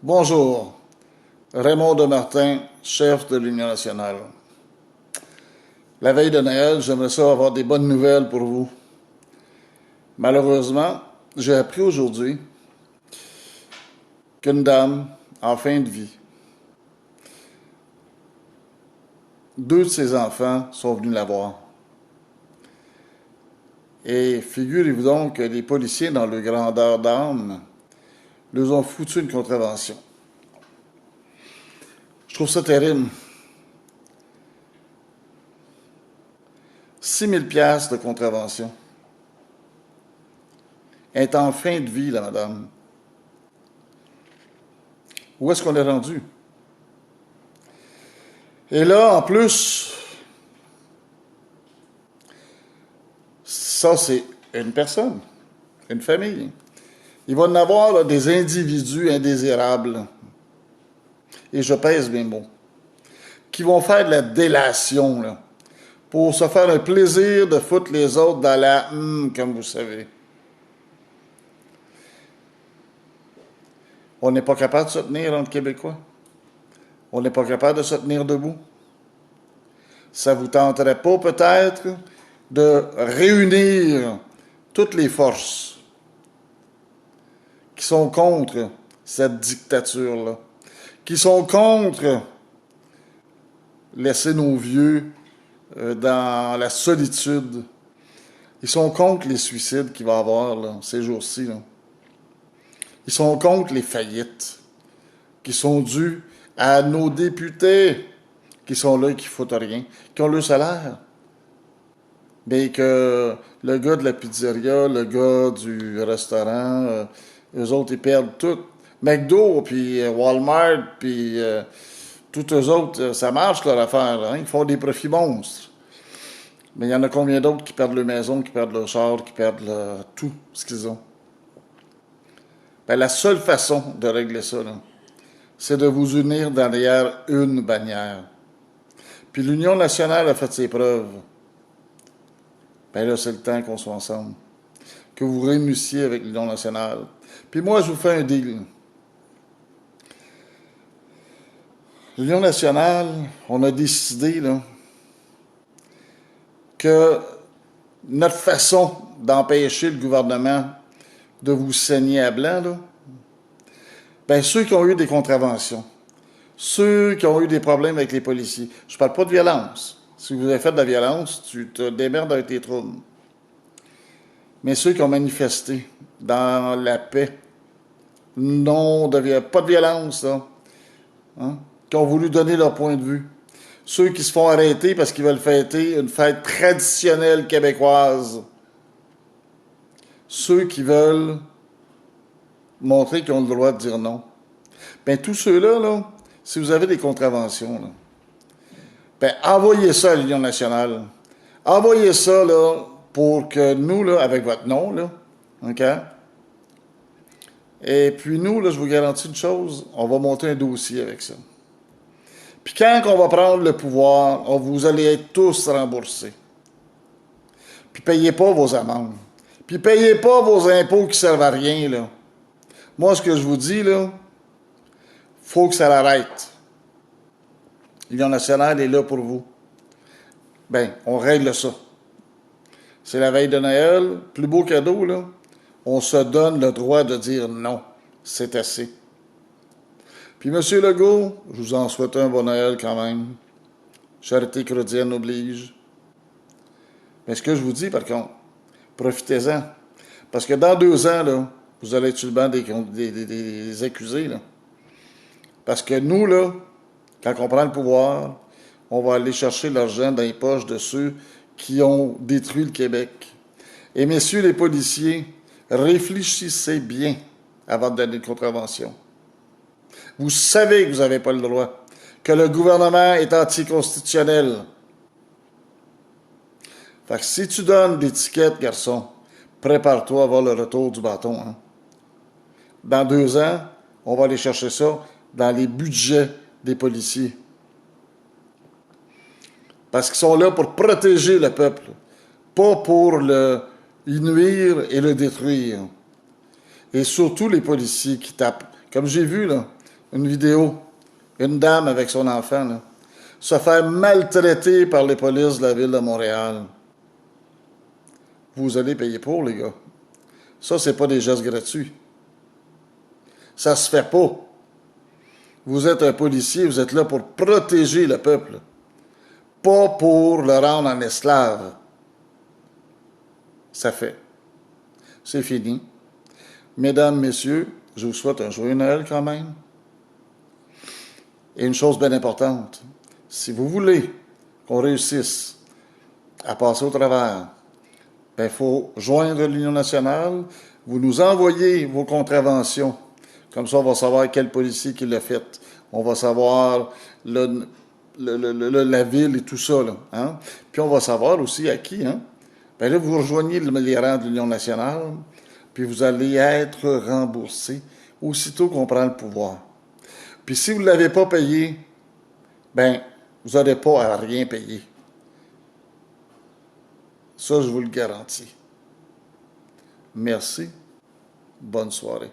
Bonjour, Raymond Demartin, chef de l'Union nationale. La veille de Noël, j'aimerais ça avoir des bonnes nouvelles pour vous. Malheureusement, j'ai appris aujourd'hui qu'une dame, en fin de vie, deux de ses enfants sont venus la voir. Et figurez-vous donc que les policiers, dans leur grandeur d'âme, leur ont foutu une contravention. Je trouve ça terrible. 6 000 $ de contravention. Elle est en fin de vie, la madame. Où est-ce qu'on est rendu? Et là, en plus, ça, c'est une personne, une famille. Il va y en avoir là, des individus indésirables, et je pèse mes mots, qui vont faire de la délation, là, pour se faire un plaisir de foutre les autres dans la comme vous savez. On n'est pas capable de se tenir entre Québécois. On n'est pas capable de se tenir debout. Ça vous tenterait pas peut-être de réunir toutes les forces qui sont contre cette dictature-là, qui sont contre laisser nos vieux dans la solitude. Ils sont contre les suicides qu'il va y avoir là, ces jours-ci. Là. Ils sont contre les faillites qui sont dues à nos députés qui sont là et qui foutent rien, qui ont le salaire. Mais que le gars de la pizzeria, le gars du restaurant, eux autres, ils perdent tout. McDo, puis Walmart, puis tous eux autres, ça marche leur affaire. Hein? Ils font des profits monstres. Mais il y en a combien d'autres qui perdent leur maison, qui perdent leur char, qui perdent tout ce qu'ils ont? Ben, la seule façon de régler ça, là, c'est de vous unir derrière une bannière. Puis l'Union nationale a fait ses preuves. Ben là, c'est le temps qu'on soit ensemble. Que vous réunissiez avec l'Union nationale. Puis moi, je vous fais un deal. L'Union nationale, on a décidé là, que notre façon d'empêcher le gouvernement de vous saigner à blanc, là, ben ceux qui ont eu des contraventions, ceux qui ont eu des problèmes avec les policiers, je parle pas de violence. Si vous avez fait de la violence, tu te démerdes avec tes troubles. Mais ceux qui ont manifesté dans la paix, non, pas de violence, là, hein, qui ont voulu donner leur point de vue, ceux qui se font arrêter parce qu'ils veulent fêter une fête traditionnelle québécoise, ceux qui veulent montrer qu'ils ont le droit de dire non. Bien, tous ceux-là, là, si vous avez des contraventions, là, ben, envoyez ça à l'Union nationale. Envoyez ça, là, pour que nous, là, avec votre nom, là, OK? Et puis nous, là, je vous garantis une chose, on va monter un dossier avec ça. Puis quand on va prendre le pouvoir, vous allez être tous remboursés. Puis payez pas vos amendes. Puis payez pas vos impôts qui servent à rien, là. Moi, ce que je vous dis, là, faut que ça l'arrête. L'Union nationale est là pour vous. Ben, on règle ça. C'est la veille de Noël, plus beau cadeau, là. On se donne le droit de dire non. C'est assez. Puis, M. Legault, je vous en souhaite un bon Noël quand même. Charité chrétienne oblige. Mais ce que je vous dis, par contre, profitez-en. Parce que dans 2 ans, là, vous allez être sur le banc des accusés, là. Parce que nous, là, quand on prend le pouvoir, on va aller chercher l'argent dans les poches de ceux qui ont détruit le Québec. Et messieurs les policiers, réfléchissez bien avant de donner une contravention. Vous savez que vous n'avez pas le droit, que le gouvernement est anticonstitutionnel. Fait que si tu donnes des tickets, garçon, prépare-toi à avoir le retour du bâton. Hein? Dans 2 ans, on va aller chercher ça dans les budgets des policiers. Parce qu'ils sont là pour protéger le peuple, pas pour y nuire et le détruire. Et surtout les policiers qui tapent. Comme j'ai vu, là, une vidéo, une dame avec son enfant, là, se faire maltraiter par les polices de la ville de Montréal. Vous allez payer pour, les gars. Ça, c'est pas des gestes gratuits. Ça se fait pas. Vous êtes un policier, vous êtes là pour protéger le peuple, pas pour le rendre en esclave. Ça fait. C'est fini. Mesdames, messieurs, je vous souhaite un joyeux Noël quand même. Et une chose bien importante, si vous voulez qu'on réussisse à passer au travers, il faut joindre l'Union nationale, vous nous envoyez vos contraventions. Comme ça, on va savoir quel policier qui l'a fait. On va savoir la ville et tout ça. Là, hein? Puis on va savoir aussi à qui. Hein? Bien là, vous rejoignez les rangs de l'Union nationale, puis vous allez être remboursé aussitôt qu'on prend le pouvoir. Puis si vous ne l'avez pas payé, ben vous n'aurez pas à rien payer. Ça, je vous le garantis. Merci. Bonne soirée.